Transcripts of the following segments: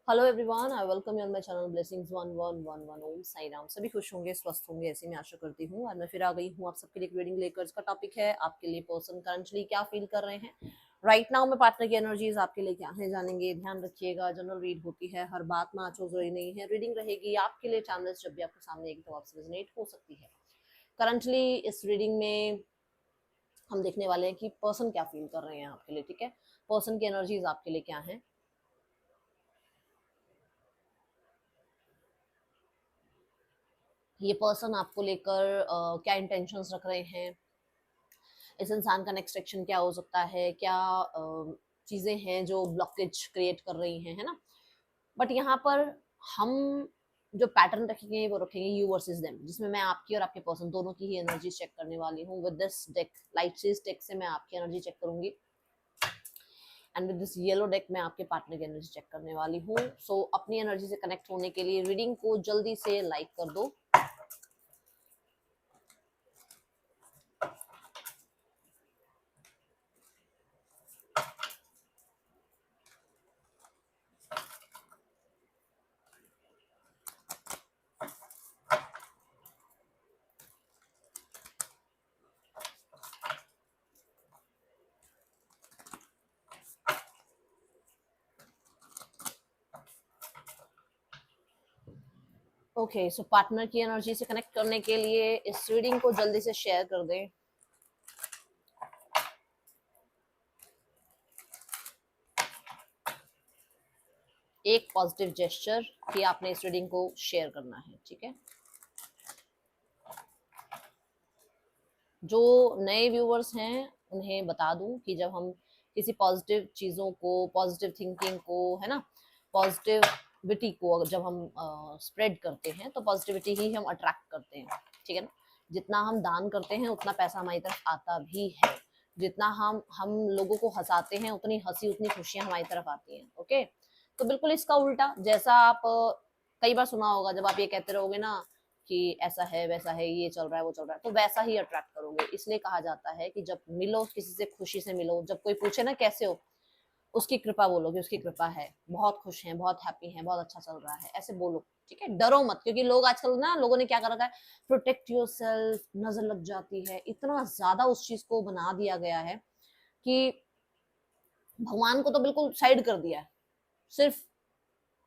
Hello everyone, I welcome you on my channel blessings 1111 ओम साई राम। सभी खुश होंगे, स्वस्थ होंगे, ऐसी मैं आशा करती हूँ। और मैं फिर आ गई हूँ आप सबके लिए रीडिंग लेकर। इसका टॉपिक है आपके लिए पर्सन करंटली क्या फील कर रहे हैं राइट नाउ में। पार्टनर की एनर्जीज आपके लिए क्या है जानेंगे। ध्यान रखिएगा, जनरल रीड होती है, हर बात में आंचो जरूरी नहीं है। रीडिंग रहेगी आपके लिए टाइमलेस, जब भी आपके सामने एक तो आपसे रेजोनेट हो सकती है। करंटली इस रीडिंग में हम देखने वाले हैं कि पर्सन क्या फील कर रहे हैं आपके लिए। ठीक है, पर्सन की एनर्जीज आपके लिए क्या है। ये पर्सन आपको लेकर क्या इंटेंशंस रख रहे हैं, इस इंसान का नेक्स्ट एक्शन क्या हो सकता है, क्या चीजें हैं जो ब्लॉकेज क्रिएट कर रही हैं, है ना। बट यहाँ पर हम जो पैटर्न रखेंगे वो रखेंगे यू वर्सेस देम, जिसमें मैं आपकी और आपके पर्सन दोनों की ही एनर्जी चेक करने वाली हूँ। विद दिस डेक, लाइट सीज डेक से मैं आपकी एनर्जी चेक करूंगी, and with this yellow deck मैं आपके पार्टनर की एनर्जी चेक करने वाली हूँ। सो अपनी एनर्जी से कनेक्ट होने के लिए रीडिंग को जल्दी से लाइक कर दो। ओके, सो पार्टनर की एनर्जी से कनेक्ट करने के लिए इस रीडिंग को जल्दी से शेयर कर दें। एक पॉजिटिव जेस्चर कि आपने इस रीडिंग को शेयर करना है। ठीक है, जो नए व्यूवर्स हैं उन्हें बता दूं कि जब हम किसी पॉजिटिव चीज़ों को, पॉजिटिव थिंकिंग को, है ना, पॉजिटिविटी को अगर जब हम स्प्रेड करते हैं तो पॉजिटिविटी ही हम अट्रैक्ट करते हैं। ठीक है ना, जितना हम दान करते हैं उतना पैसा हमारी तरफ आता भी है। जितना हम लोगों को हंसाते हैं उतनी हंसी, उतनी खुशियां हमारी तरफ आती हैं। ओके, तो बिल्कुल इसका उल्टा, जैसा आप कई बार सुना होगा, जब आप ये कहते रहोगे ना कि ऐसा है वैसा है, ये चल रहा है वो चल रहा है, तो वैसा ही अट्रैक्ट करोगे। इसलिए कहा जाता है कि जब मिलो किसी से खुशी से मिलो। जब कोई पूछे ना कैसे हो, उसकी कृपा बोलो कि उसकी कृपा है, बहुत खुश हैं, बहुत हैप्पी हैं, बहुत अच्छा चल रहा है, ऐसे बोलो। ठीक है, डरो मत, क्योंकि लोग आजकल ना, लोगों ने क्या कर रखा है, प्रोटेक्ट योर सेल्फ, नजर लग जाती है, इतना ज्यादा उस चीज को बना दिया गया है कि भगवान को तो बिल्कुल साइड कर दिया है। सिर्फ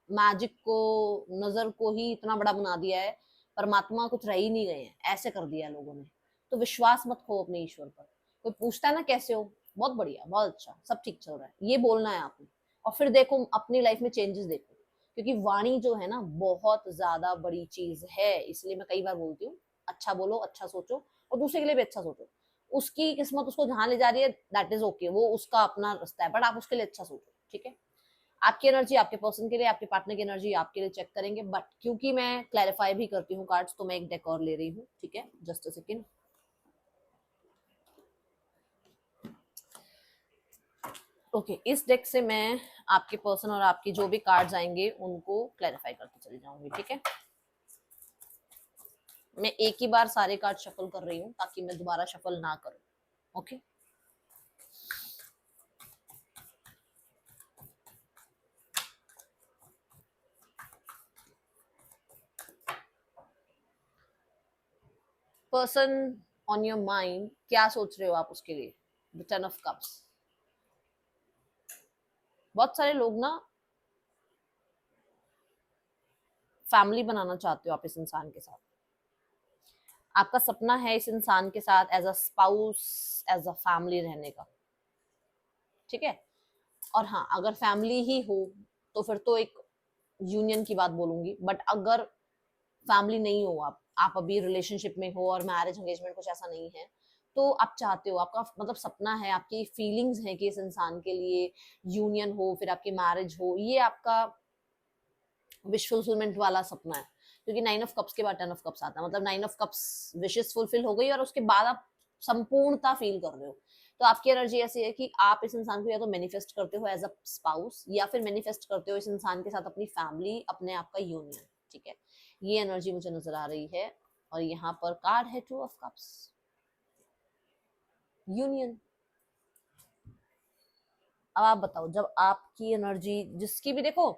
मैजिक को, नजर को ही इतना बड़ा बना दिया है, परमात्मा कुछ रह ही नहीं गए हैं, ऐसे कर दिया लोगों ने। तो विश्वास मत खो अपने ईश्वर पर। कोई पूछता है ना कैसे हो, बहुत बढ़िया, बहुत अच्छा, सब ठीक चल रहा है, ये बोलना है आपने। और फिर देखो अपनी लाइफ में चेंजेस देखो, क्योंकि वाणी जो है ना बहुत ज्यादा बड़ी चीज है। इसलिए मैं कई बार बोलती हूँ, अच्छा बोलो, अच्छा सोचो, और दूसरे के लिए भी अच्छा सोचो। उसकी किस्मत उसको जहां ले जा रही है, दैट इज ओके, वो उसका अपना रास्ता है, बट आप उसके लिए अच्छा सोचो। ठीक है, आपकी एनर्जी आपके पर्सन के लिए, आपके पार्टनर की एनर्जी आपके लिए चेक करेंगे। बट क्योंकि मैं क्लैरिफाई भी करती हूँ कार्ड्स, तो मैं एक डेक और ले रही हूँ। ठीक है, जस्ट अ सेकेंड। ओके, इस डेक से मैं आपके पर्सन और आपकी जो भी कार्ड्स आएंगे उनको क्लैरिफाई करते चली जाऊंगी। ठीक है, मैं एक ही बार सारे कार्ड शफल कर रही हूँ ताकि मैं दोबारा शफल ना करूँ। Okay, person on your mind, क्या सोच रहे हो आप उसके लिए। The ten of cups. बहुत सारे लोग ना फैमिली बनाना चाहते हो आप इस इंसान के साथ। आपका सपना है इस इंसान के साथ as a spouse, as a family रहने का। ठीक है, और हाँ, अगर फैमिली ही हो तो फिर तो एक यूनियन की बात बोलूंगी। बट अगर फैमिली नहीं हो, आप अभी रिलेशनशिप में हो और मैरिज एंगेजमेंट कुछ ऐसा नहीं है, तो आप चाहते हो, आपका मतलब सपना है, आपकी फीलिंग्स है कि इस इंसान के लिए यूनियन हो, फिर आपकी मैरिज हो, ये आपका विश फुलफिलमेंट वाला सपना है। क्योंकि 9 ऑफ कप्स के बाद 10 ऑफ कप्स आता है, मतलब 9 ऑफ कप्स विशेष फुलफिल हो गई और उसके बाद आप संपूर्णता फील कर रहे हो। तो आपकी एनर्जी ऐसी है कि आप इस इंसान को या तो मैनिफेस्ट करते हो एज अ स्पाउस, या फिर मैनिफेस्ट करते हो इस इंसान के साथ अपनी फैमिली, अपने आप का यूनियन। ठीक है, ये एनर्जी मुझे नजर आ रही है। और यहाँ पर कार्ड है 2 ऑफ कप्स, यूनियन। अब आप बताओ, जब आपकी एनर्जी जिसकी भी देखो,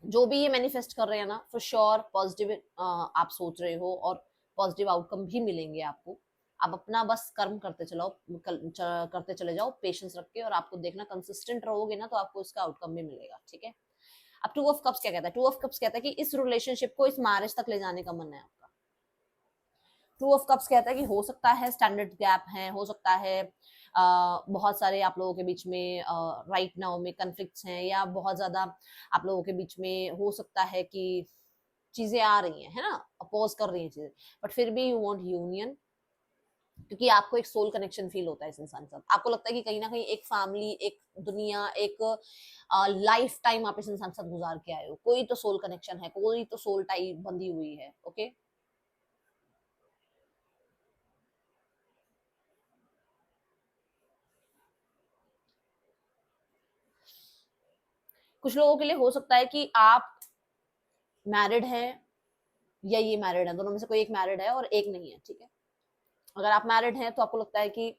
जो भी ये मैनिफेस्ट कर रहे हैं ना, फॉर श्योर पॉजिटिव आप सोच रहे हो और पॉजिटिव आउटकम भी मिलेंगे आपको। आप अपना बस कर्म करते चलाओ, करते चले जाओ पेशेंस रख के, और आपको देखना कंसिस्टेंट रहोगे ना तो आपको इसका आउटकम भी मिलेगा, ठीक है। अब टू ऑफ कप्स क्या कहता है? टू ऑफ कप्स कहता है कि इस रिलेशनशिप को इस मैरिज तक ले जाने का मन है आपका। टू ऑफ कप्स कहता है कि हो सकता है स्टैंडर्ड गैप है, हो सकता है बहुत सारे आप लोगों के बीच में राइट नाउ में कन्फ्लिक्ट्स हैं, या बहुत ज्यादा आप लोगों के बीच में हो सकता है कि चीजें आ रही हैं, है ना, अपोज कर रही हैं चीजें, बट फिर भी यू वांट यूनियन, क्योंकि आपको एक सोल कनेक्शन फील होता है इस इंसान के साथ। आपको लगता है कि कहीं ना कहीं एक फैमिली, एक दुनिया, एक लाइफ टाइम आप इस इंसान के साथ गुजार के आए हो, कोई तो सोल कनेक्शन है, कोई तो सोल टाइप बंधी हुई है, ओके। कुछ लोगों के लिए हो सकता है कि आप मैरिड हैं या ये मैरिड है, दोनों में से कोई एक मैरिड है और एक नहीं है, ठीक है। अगर आप मैरिड हैं तो आपको लगता है कि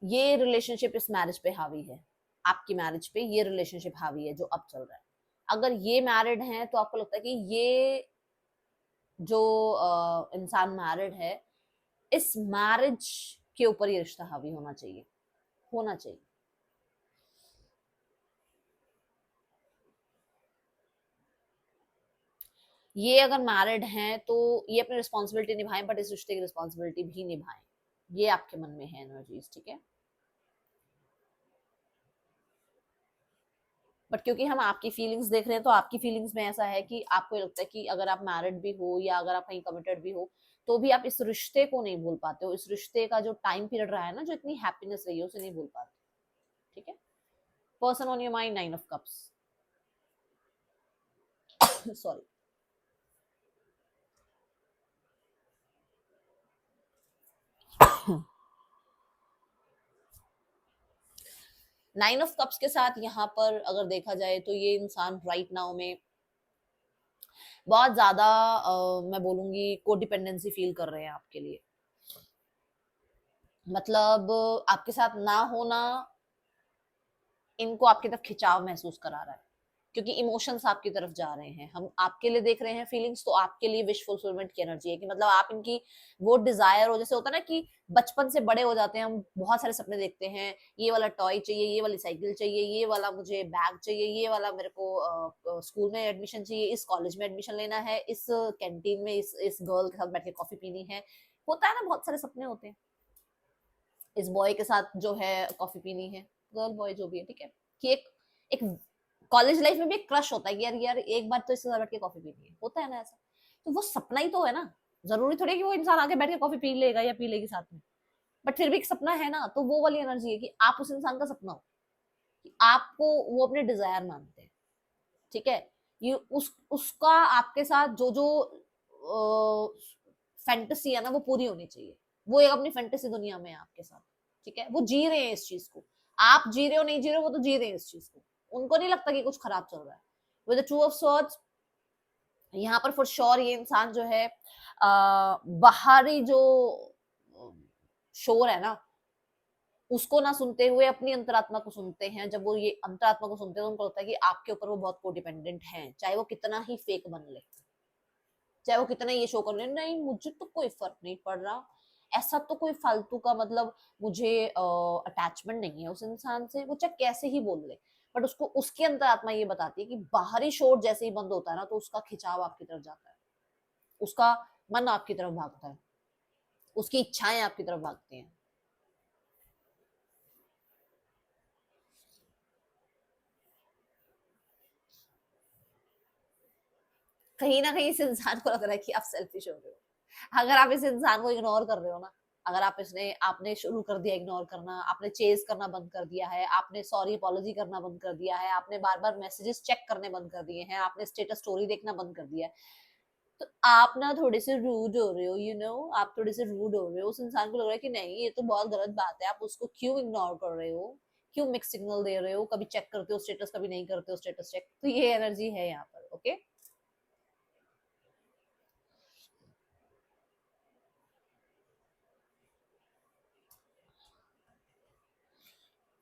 ये रिलेशनशिप इस मैरिज पे हावी है, आपकी मैरिज पे ये रिलेशनशिप हावी है जो अब चल रहा है। अगर ये मैरिड हैं तो आपको लगता है कि ये जो इंसान मैरिड है, इस मैरिज के ऊपर ये रिश्ता हावी होना चाहिए, होना चाहिए। ये अगर मैरिड हैं तो ये अपनी रिस्पॉन्सिबिलिटी निभाएं, बट इस रिश्ते की रिस्पॉन्सिबिलिटी भी निभाएं, ये आपके मन में है एनर्जीज, ठीक है। बट क्योंकि हम आपकी फीलिंग्स देख रहे हैं तो आपकी फीलिंग्स में ऐसा है कि आपको लगता है कि अगर आप मैरिड भी हो या अगर आप कहीं कमिटेड भी हो, तो भी आप इस रिश्ते को नहीं भूल पाते हो, इस रिश्ते का जो टाइम पीरियड रहा है ना, जो इतनी हैप्पीनेस रही है, उसे नहीं भूल पाते, ठीक है। Person on your mind, 9 of cups. Sorry. 9 of cups के साथ यहाँ पर अगर देखा जाए तो ये इंसान राइट नाउ में बहुत ज्यादा मैं बोलूंगी कोडिपेंडेंसी फील कर रहे हैं आपके लिए। मतलब आपके साथ ना होना इनको आपकी तरफ खिंचाव महसूस करा रहा है, क्योंकि इमोशंस आपकी तरफ जा रहे हैं, हम आपके लिए देख रहे हैं फीलिंग्स, तो आपके लिए विश फुलफिलमेंट की एनर्जी है कि मतलब आप इनकी वो डिजायर हो, जैसे होता है ना कि बचपन से बड़े हो जाते हैं हम, बहुत सारे सपने देखते हैं, ये वाला टॉय चाहिए, ये वाली साइकिल चाहिए, ये वाला मुझे बैग चाहिए, ये वाला मेरे को स्कूल में एडमिशन चाहिए, इस कॉलेज में एडमिशन लेना है, इस कैंटीन में इस गर्ल के साथ बैठ के कॉफी पीनी है, होता है ना, बहुत सारे सपने होते हैं। इस बॉय के साथ जो है कॉफी पीनी है, गर्ल बॉय जो भी है, ठीक है, कि एक एक कॉलेज लाइफ में भी एक क्रश होता है कि यार यार एक बार तो इसके साथ बैठ के कॉफी पीनी है, होता है ना ऐसा। तो वो सपना ही तो है ना, जरूरी थोड़ी है कि वो इंसान आके बैठ के कॉफी पी लेगा या पी लेगी साथ में, बट फिर भी एक सपना है ना, तो वो वाली एनर्जी है कि आप उस इंसान का सपना हो, कि आपको वो अपने डिजायर मानते हैं, ठीक है। ये उसका आपके साथ जो जो फैंटेसी है ना वो पूरी होनी चाहिए, वो एक अपनी फैंटेसी दुनिया में है आपके साथ, ठीक है। वो जी रहे हैं इस चीज को, आप जी रहे हो नहीं जी रहे हो, वो तो जी रहे हैं इस चीज को, उनको नहीं लगता कि कुछ खराब चल रहा है। With the two of swords, यहाँ पर फॉर श्योर ये इंसान जो है बाहरी जो शोर है ना, उसको ना सुनते हुए अपनी अंतरात्मा को सुनते हैं। जब वो ये अंतरात्मा को सुनते हैं तो उनको लगता है कि आपके ऊपर वो बहुत कोडिपेंडेंट हैं, चाहे वो कितना ही फेक बन ले, चाहे वो कितना ये शो कर ले, नहीं मुझे तो कोई फर्क नहीं पड़ रहा, ऐसा तो कोई फालतू का मतलब मुझे अटैचमेंट नहीं है उस इंसान से, वो चाहे कैसे ही बोल ले, बट उसको उसके अंदर आत्मा ये बताती है कि बाहरी शोर जैसे ही बंद होता है ना तो उसका खिंचाव आपकी तरफ जाता है, उसका मन आपकी तरफ भागता है, उसकी इच्छाएं आपकी तरफ भागती हैं। कहीं ना कहीं इस इंसान को लग रहा है कि आप सेल्फिश हो रहे हो, अगर आप इस इंसान को इग्नोर कर रहे हो ना, अगर आप इसने आपने शुरू कर दिया इग्नोर करना, आपने चेज करना बंद कर दिया है, आपने सॉरी अपॉलॉजी करना बंद कर दिया है, आपने बार बार मैसेजेस चेक करने बंद कर दिए हैं, आपने स्टेटस स्टोरी देखना बंद कर दिया है, तो आप ना थोड़े से रूड हो रहे हो, यू नो, आप थोड़े से रूड हो रहे हो। उस इंसान को लग रहा है कि नहीं ये तो बहुत गलत बात है, आप उसको क्यों इग्नोर कर रहे हो, क्यों मिक्स सिग्नल दे रहे हो, कभी चेक करते हो स्टेटस, कभी नहीं करते हो स्टेटस चेक, तो ये एनर्जी है यहाँ पर, ओके।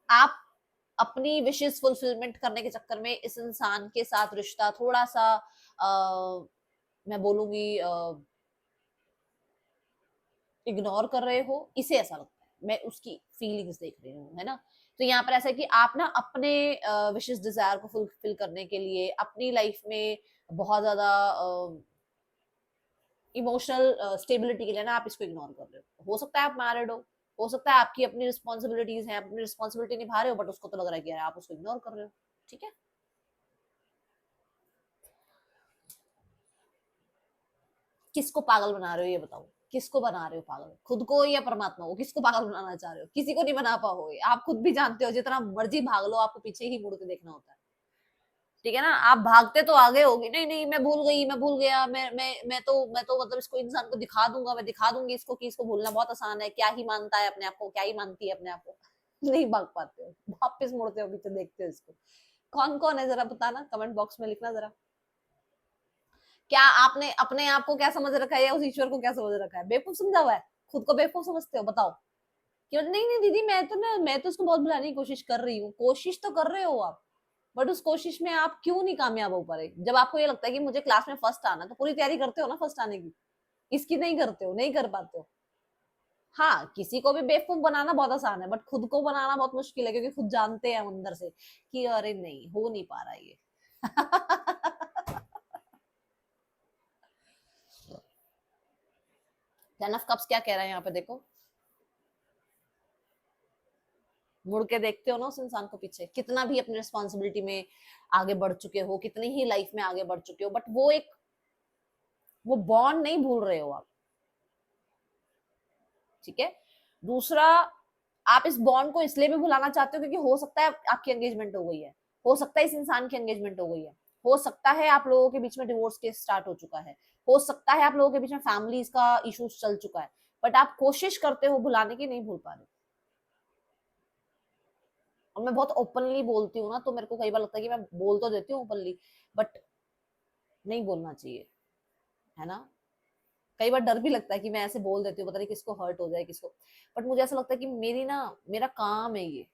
आप अपनी विशेष फुलफिलमेंट करने के चक्कर में इस इंसान के साथ रिश्ता थोड़ा सा मैं बोलूंगी इग्नोर कर रहे हो, इसे ऐसा लगता है, मैं उसकी फीलिंग्स देख रही हूँ, है ना। तो यहाँ पर ऐसा है कि आप ना अपने विशेष डिजायर को फुलफिल करने के लिए अपनी लाइफ में बहुत ज्यादा इमोशनल स्टेबिलिटी के लिए ना आप इसको इग्नोर कर रहे हो सकता है आप मैरिड हो सकता है आपकी अपनी रिस्पॉन्सिबिलिटीज हैं, अपनी रिस्पॉन्सिबिलिटी निभा रहे हो, बट उसको तो लग रहा है कि यार आप उसको इग्नोर कर रहे हो, ठीक है। किसको पागल बना रहे हो ये बताओ, किसको बना रहे हो पागल, खुद को या परमात्मा को, किसको पागल बनाना चाह रहे हो, किसी को नहीं बना पाओगे, आप खुद भी जानते हो जितना मर्जी भाग लो आपको पीछे ही मुड़ के देखना होता है, ठीक है ना। आप भागते तो आगे होगी, नहीं नहीं मैं भूल गई, मैं भूल गया, मैं तो मतलब इसको इंसान को दिखा दूंगा, मैं दिखा दूंगी इसको कि इसको भूलना बहुत आसान है, क्या ही मानता है अपने आप को, क्या ही मानती है अपने आप को नहीं भाग पाते हो, वापस मुड़ते हो पीछे देखते हो इसको। कौन कौन है जरा बताना, कमेंट बॉक्स में लिखना जरा। क्या आपने अपने आप को क्या समझ रखा है या उस ईश्वर को क्या समझ रखा है, बेवकूफ समझा हुआ है, खुद को बेवकूफ समझते हो, बताओ। क्यों नहीं नहीं दीदी, मैं तो उसको बहुत बुलाने की कोशिश कर रही हूँ, कोशिश तो कर रहे हो आप, बट उस कोशिश में आप क्यों नहीं कामयाब हो पा रहे। जब आपको ये लगता है कि मुझे क्लास में फर्स्ट आना, तो पूरी तैयारी करते हो ना फर्स्ट आने की, इसकी नहीं करते हो, नहीं कर पाते हो। हाँ, किसी को भी बेवकूफ बनाना बहुत आसान है, बट खुद को बनाना बहुत मुश्किल है, क्योंकि खुद जानते हैं अंदर से कि अरे नहीं हो नहीं पा रहा ये टेन ऑफ कप्स क्या कह रहा है यहाँ पे देखो, मुड़ के देखते हो ना उस इंसान को पीछे, कितना भी अपनी रिस्पॉन्सिबिलिटी में आगे बढ़ चुके हो, कितनी ही लाइफ में आगे बढ़ चुके हो, बट वो बॉन्ड नहीं भूल रहे हो आप, ठीक है। दूसरा, आप इस बॉन्ड को इसलिए भी भुलाना चाहते हो क्योंकि हो सकता है आपकी एंगेजमेंट हो गई है, हो सकता है इस इंसान की एंगेजमेंट हो गई है, हो सकता है आप लोगों के बीच में डिवोर्स केस स्टार्ट हो चुका है, हो सकता है आप लोगों के बीच में फैमिलीज का इश्यूज चल चुका है, बट आप कोशिश करते हो भुलाने की, नहीं भूल पा रहे। और मैं बहुत ओपनली बोलती हूँ ना, तो मेरे को कई बार लगता है कि मैं बोल तो देती हूँ ओपनली, बट नहीं बोलना चाहिए, है ना। कई बार डर भी लगता है कि मैं ऐसे बोल देती हूँ, पता नहीं किसको हर्ट हो जाए किसको, बट मुझे ऐसा लगता है कि मेरा काम है ये,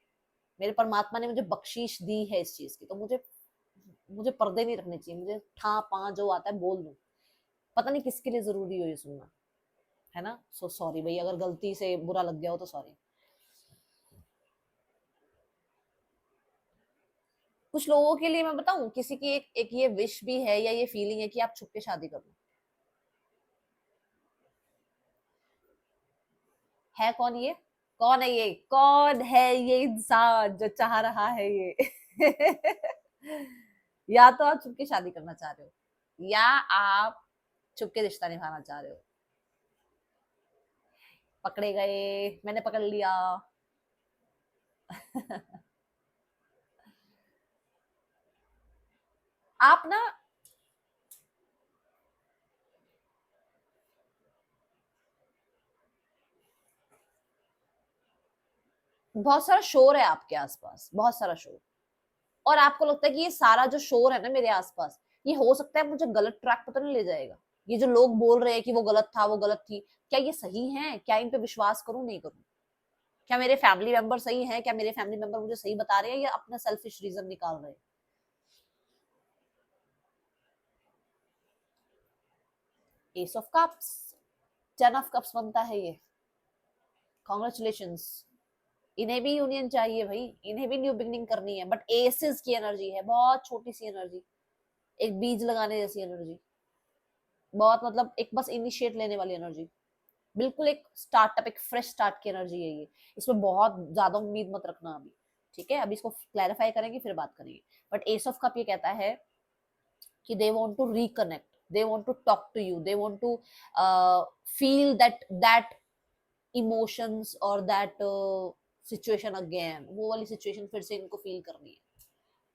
मेरे परमात्मा ने मुझे बख्शीश दी है इस चीज की, तो मुझे मुझे पर्दे नहीं रखने चाहिए, मुझे ठा पा जो आता है बोल दूं, पता नहीं किसके लिए जरूरी हो ये सुनना, है ना। सो सॉरी भाई अगर गलती से बुरा लग गया हो तो सॉरी। कुछ लोगों के लिए मैं बताऊं, किसी की एक ये विश भी है या ये फीलिंग है कि आप छुप के शादी कर लो। है कौन ये, कौन है ये, कौन है ये इंसान जो चाह रहा है ये या तो आप छुप के शादी करना चाह रहे हो, या आप छुप के रिश्ता निभाना चाह रहे हो। पकड़े गए, मैंने पकड़ लिया आप ना, बहुत सारा शोर है आपके आसपास, बहुत सारा शोर, और आपको लगता है कि ये सारा जो शोर है ना मेरे आसपास, ये हो सकता है मुझे गलत ट्रैक पर तो नहीं ले जाएगा, ये जो लोग बोल रहे हैं कि वो गलत था, वो गलत थी, क्या ये सही है, क्या इन पे विश्वास करूं नहीं करूं, क्या मेरे फैमिली मेंबर सही है, क्या मेरे फैमिली मेंबर मुझे सही बता रहे हैं या अपना सेल्फिश रीजन निकाल रहे हैं। S of cups, ten of cups बनता है ये, कॉन्ग्रेचुलेशन, इन्हें भी यूनियन चाहिए भाई, इन्हें भी न्यू बिगनिंग करनी है, बट एसेस की एनर्जी है, बहुत छोटी सी एनर्जी, एक बीज लगाने जैसी एनर्जी, बहुत मतलब एक बस इनिशिएट लेने वाली एनर्जी, बिल्कुल एक स्टार्टअप, एक फ्रेश स्टार्ट की एनर्जी है ये, इसमें बहुत ज्यादा उम्मीद मत रखना अभी, ठीक है, अभी इसको क्लैरिफाई करेंगे फिर बात करेंगे। बट एस ऑफ कप ये कहता है कि they want to reconnect, they want to talk to you, they want to feel that emotions और दैट सिचुएशन अगेन, वो वाली सिचुएशन फिर से इनको फील करनी है,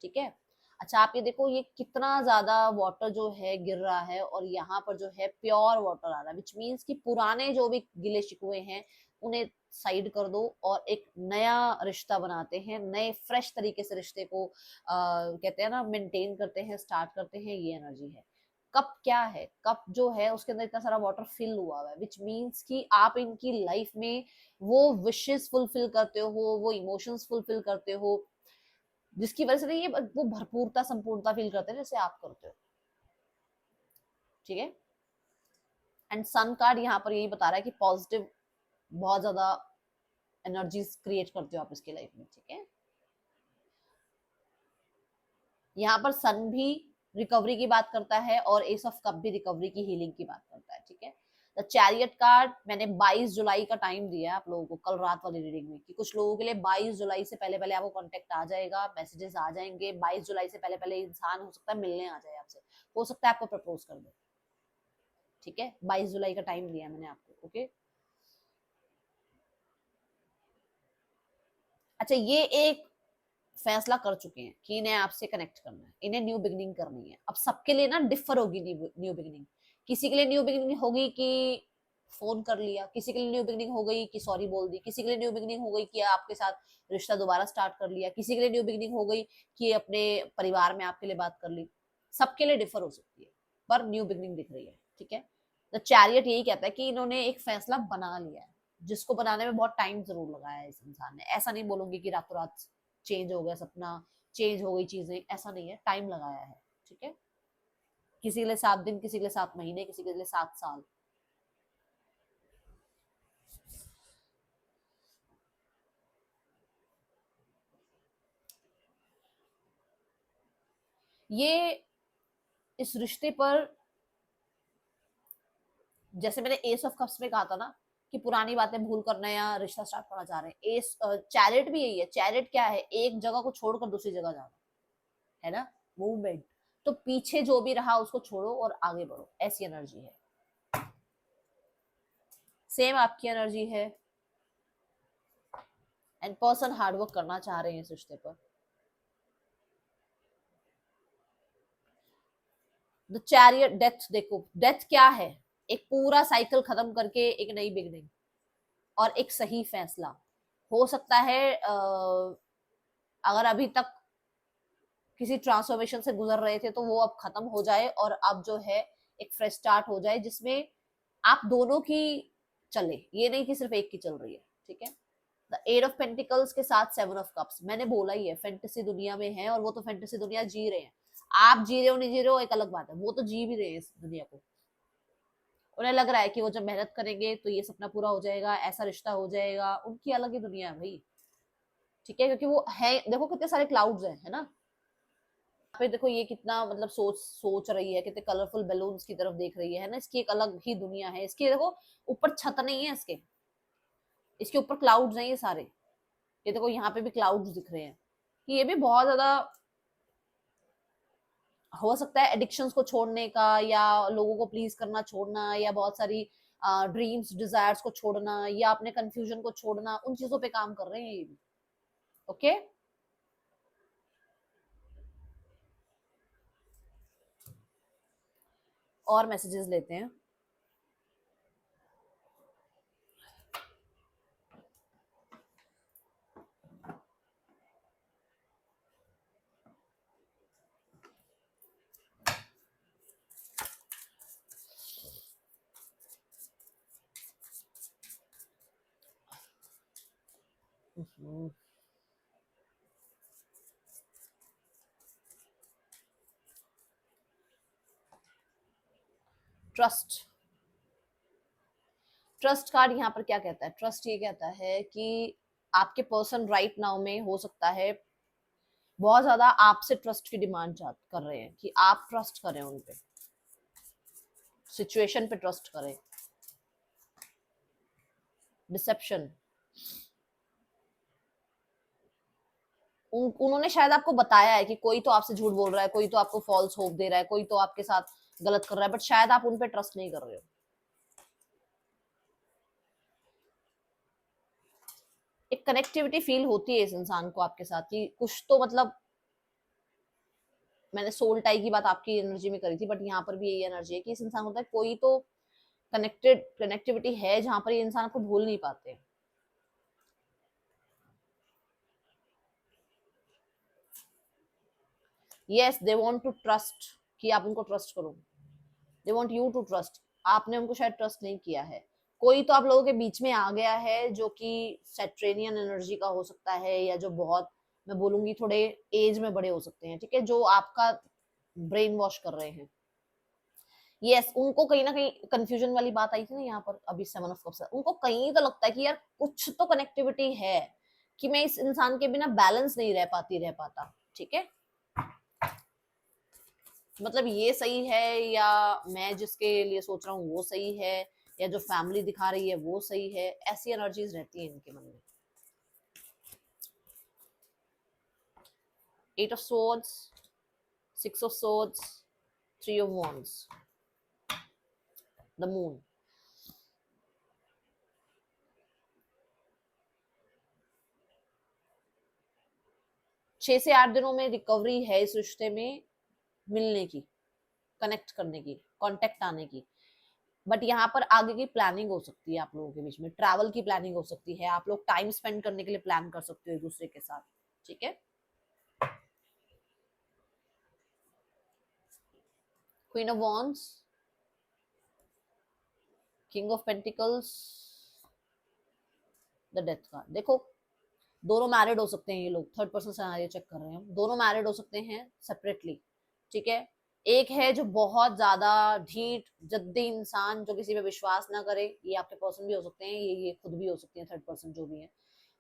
ठीक है। अच्छा आप ये देखो, ये कितना ज्यादा वाटर जो है गिर रहा है, और यहाँ पर जो है प्योर वाटर आ रहा है, विच मीन्स कि पुराने जो भी गिले शिकवे हैं उन्हें साइड कर दो और एक नया रिश्ता बनाते हैं, नए फ्रेश तरीके से रिश्ते को कहते हैं ना मेंटेन करते हैं, स्टार्ट करते हैं, ये एनर्जी है। कप क्या है, कप जो है उसके अंदर इतना सारा वाटर फिल हुआ हुआ है, विच मीन्स कि आप इनकी लाइफ में वो विशेस फुलफिल करते हो, वो इमोशंस फुलफिल करते हो, जिसकी वजह से नहीं ये वो भरपूरता संपूर्णता फील करते हैं जैसे आप करते हो, ठीक है। एंड सन कार्ड यहाँ पर यही बता रहा है कि पॉजिटिव बहुत ज्यादा एनर्जीज क्रिएट करते हो आप इसके लाइफ में, ठीक है। यहाँ पर सन भी रिकवरी की बात करता है और एस ऑफ कप भी रिकवरी की हीलिंग की बात करता है, ठीक है। द चैरियट कार्ड मैंने 22 जुलाई का टाइम दिया आप लोगों को कल रात वाली रीडिंग में, कि कुछ लोगों के लिए 22 जुलाई से पहले पहले आपको कांटेक्ट आ जाएगा, मैसेजेस आ जाएंगे। 22 जुलाई से पहले पहले इंसान हो सकता है मिलने आ जाए आपसे, हो सकता है आपको प्रपोज कर दे, ठीक है। 22 जुलाई का टाइम दिया मैंने आपको, ओके। अच्छा, ये एक फैसला कर चुके हैं कि इन्हें आपसे कनेक्ट करना है, इन्हें न्यू बिगनिंग करनी है। अब सबके लिए ना डिफर होगी न्यू बिगनिंग। किसी के लिए न्यू बिगनिंग होगी कि फोन कर लिया, किसी के लिए न्यू बिगनिंग हो गई कि सॉरी बोल दी, किसी के लिए न्यू बिगनिंग हो गई कि आपके साथ रिश्ता दोबारा स्टार्ट कर लिया, किसी के लिए न्यू बिगनिंग हो गई कि अपने परिवार में आपके लिए बात कर ली। सबके लिए डिफर हो सकती है, पर न्यू बिगनिंग दिख रही है, ठीक है। द चैरियट यही कहता है कि इन्होंने एक फैसला बना लिया है, जिसको बनाने में बहुत टाइम जरूर लगाया है इस इंसान ने। ऐसा नहीं बोलूंगी कि रातों रात चेंज हो गया सपना, चेंज हो गई चीजें, ऐसा नहीं है, टाइम लगाया है, ठीक है। किसी के लिए 7 दिन, किसी के लिए 7 महीने, किसी के लिए 7 साल। ये इस रिश्ते पर, जैसे मैंने एस ऑफ कप्स में कहा था ना कि पुरानी बातें भूल कर नया रिश्ता स्टार्ट करना चाह रहे हैं, एस चैरिट भी यही है। चैरिट क्या है? एक जगह को छोड़कर दूसरी जगह जाना, है ना, मूवमेंट। तो पीछे जो भी रहा उसको छोड़ो और आगे बढ़ो, ऐसी एनर्जी है। सेम आपकी एनर्जी है। एंड पर्सन हार्डवर्क करना चाह रहे हैं इस रिश्ते पर। द चैरियट, डेथ देखो, डेथ क्या है? एक पूरा साइकिल खत्म करके एक नई बिगनिंग और एक सही फैसला। हो सकता है अगर अभी तक किसी ट्रांसफॉर्मेशन से गुजर रहे थे तो वो अब खत्म हो जाए और अब जो है एक फ्रेश स्टार्ट हो जाए, जिसमें आप दोनों की चले, ये नहीं कि सिर्फ एक की चल रही है, ठीक है। द एट ऑफ पेंटिकल्स के साथ 7 ऑफ कप्स, मैंने बोला ही है फैंटेसी दुनिया में है और वो तो फैंटेसी दुनिया जी रहे हैं। आप जी रहे हो नहीं जी रहे हो एक अलग बात है, वो तो जी भी रहे हैं इस दुनिया को। उन्हें लग रहा है कि वो जब मेहनत करेंगे तो ये सपना पूरा हो जाएगा, ऐसा रिश्ता हो जाएगा, उनकी अलग ही दुनिया है भाई, ठीक है। क्योंकि वो है, देखो कितने सारे क्लाउड्स हैं, है ना। पे देखो ये कितना मतलब सोच सोच रही है, कितने कलरफुल बैलून्स की तरफ देख रही है ना। इसकी एक अलग ही दुनिया है। इसकी देखो ऊपर छत नहीं है, इसके ऊपर क्लाउड्स हैं ये सारे। ये देखो यहाँ पे भी क्लाउड्स दिख रहे हैं, कि ये भी बहुत ज्यादा हो सकता है एडिक्शंस को छोड़ने का, या लोगों को प्लीज करना छोड़ना, या बहुत सारी ड्रीम्स डिजायर्स को छोड़ना, या अपने कंफ्यूजन को छोड़ना, उन चीजों पे काम कर रहे हैं ये भी, ओके। और मैसेजेस लेते हैं। ट्रस्ट, ट्रस्ट कार्ड यहाँ पर क्या कहता है? ट्रस्ट ये कहता है कि आपके पर्सन राइट नाउ में हो सकता है बहुत ज्यादा आपसे ट्रस्ट की डिमांड कर रहे हैं, कि आप ट्रस्ट करें उन पे, सिचुएशन पे ट्रस्ट करें। डिसेप्शन, उन्होंने शायद आपको बताया है कि कोई तो आपसे झूठ बोल रहा है, कोई तो आपको फॉल्स होप दे रहा है, कोई तो आपके साथ गलत कर रहा है, बट शायद आप उन पे ट्रस्ट नहीं कर रहे हो। एक कनेक्टिविटी फील होती है इस इंसान को आपके साथ, कि कुछ तो मतलब, मैंने सोल टाई की बात आपकी एनर्जी में करी थी, बट यहाँ पर भी यही एनर्जी है कि इस इंसान होता है कोई तो कनेक्टिविटी है जहां पर ये इंसान को भूल नहीं पाते। Yes, they want to trust, कि आप उनको ट्रस्ट करो। They want you to trust, आपने उनको शायद ट्रस्ट नहीं किया है। कोई तो आप लोगों के बीच में आ गया है जो कि सेट्रेनियन एनर्जी का हो सकता है, या जो बहुत मैं बोलूंगी थोड़े एज में बड़े हो सकते हैं, ठीक है, जो आपका ब्रेन वॉश कर रहे हैं। यस, उनको कहीं ना कहीं कंफ्यूजन वाली बात आई थी ना यहाँ पर अभी 7 ऑफ कप्स, उनको कहीं तो लगता है कि यार कुछ तो कनेक्टिविटी है, कि मैं इस इंसान के बिना बैलेंस नहीं रह पाता, ठीक है। मतलब ये सही है या मैं जिसके लिए सोच रहा हूँ वो सही है, या जो फैमिली दिखा रही है वो सही है, ऐसी एनर्जीज रहती है इनके मन में। 8 of swords, 6 of swords, 3 of wands, the moon. छह से 8 दिनों में रिकवरी है इस रिश्ते में मिलने की, कनेक्ट करने की, कांटेक्ट आने की। बट यहाँ पर आगे की प्लानिंग हो सकती है आप लोगों के बीच में, ट्रैवल की प्लानिंग हो सकती है, आप लोग टाइम स्पेंड करने के लिए प्लान कर सकते हो एक दूसरे के साथ, ठीक है। Queen of wands, king of pentacles, the death card. देखो दोनों मैरिड हो सकते हैं ये लोग, थर्ड पर्सन सिनेरियो चेक कर रहे हैं हम, दोनों मैरिड हो सकते हैं सेपरेटली, ठीक है। एक है जो बहुत ज्यादा ढीठ जद्दी इंसान, जो किसी पे विश्वास ना करे, ये आपके पर्सन भी हो सकते हैं, ये खुद भी हो सकते हैं, थर्ड पर्सन जो भी है,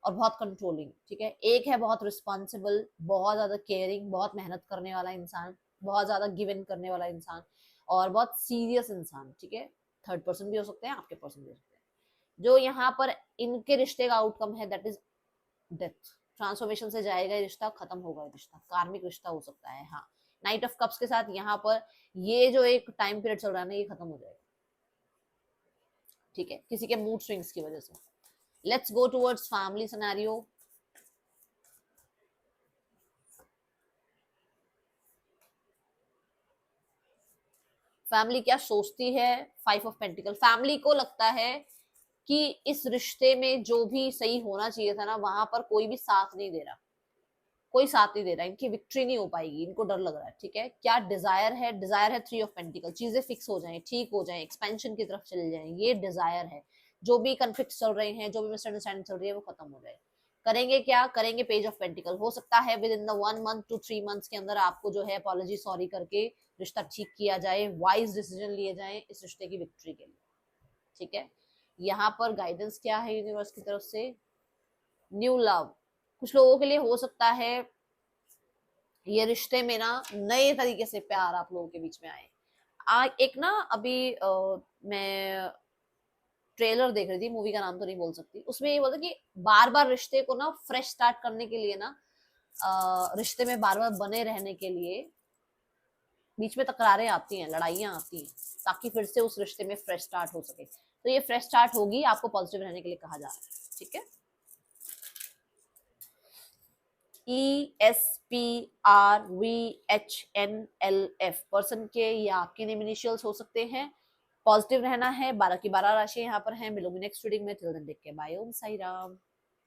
और बहुत कंट्रोलिंग, ठीक है। एक है बहुत रिस्पॉन्सिबल, बहुत ज्यादा केयरिंग, बहुत मेहनत करने वाला इंसान, बहुत ज्यादा गिव इन करने वाला इंसान, और बहुत सीरियस इंसान, ठीक है। थर्ड पर्सन भी हो सकते हैं, आपके पर्सन भी हो सकते हैं। जो यहाँ पर इनके रिश्ते का आउटकम है दैट इज डेथ, ट्रांसफॉर्मेशन से जाएगा ये रिश्ता, खत्म होगा ये रिश्ता, कार्मिक रिश्ता हो सकता है। हाँ, नाइट ऑफ कप्स के साथ यहाँ पर ये जो एक टाइम पीरियड चल रहा है ना, ये खत्म हो जाएगा, ठीक है, किसी के मूड स्विंग्स की वजह से। Let's go towards family scenario. Family क्या सोचती है? 5 ऑफ पेंटिकल। फैमिली को लगता है कि इस रिश्ते में जो भी सही होना चाहिए था ना, वहां पर कोई भी साथ नहीं दे रहा, कोई साथ नहीं दे रहा, इनकी विक्ट्री नहीं हो पाएगी, इनको डर लग रहा है, ठीक है। क्या डिजायर है? डिजायर है 3 ऑफ पेंटिकल, चीजें फिक्स हो जाएं, ठीक हो जाएं, एक्सपेंशन की तरफ चले जाएं, ये डिजायर है। जो भी कंफ्लिक्ट चल रहे हैं, जो भी मिसअंडरस्टैंडिंग चल रही है, वो खत्म हो जाए। करेंगे क्या? करेंगे पेज ऑफ पेंटिकल। हो सकता है with in the 1 month to 3 months के अंदर आपको जो है अपॉलॉजी सॉरी करके रिश्ता ठीक किया जाए, वाइज डिसीजन लिए जाए इस रिश्ते की विक्ट्री के लिए, ठीक है। यहाँ पर गाइडेंस क्या है यूनिवर्स की तरफ से? New love. कुछ लोगों के लिए हो सकता है ये रिश्ते में ना नए तरीके से प्यार आप लोगों के बीच में आए। एक ना अभी मैं ट्रेलर देख रही थी, मूवी का नाम तो नहीं बोल सकती, उसमें ये बोलता कि बार बार रिश्ते को ना फ्रेश स्टार्ट करने के लिए ना, रिश्ते में बार बार बने रहने के लिए बीच में तकरारें आती हैं, लड़ाइयां आती हैं, ताकि फिर से उस रिश्ते में फ्रेश स्टार्ट हो सके। तो ये फ्रेश स्टार्ट होगी, आपको पॉजिटिव रहने के लिए कहा जा रहा है, ठीक है। ESPRVHNLF पर्सन के या आपके नेम इनिशियल्स हो सकते हैं। पॉजिटिव रहना है। 12 की 12 राशि यहाँ पर है। मिलूंगी नेक्स्ट रीडिंग में। Till then take care, bye. Om Sai Ram.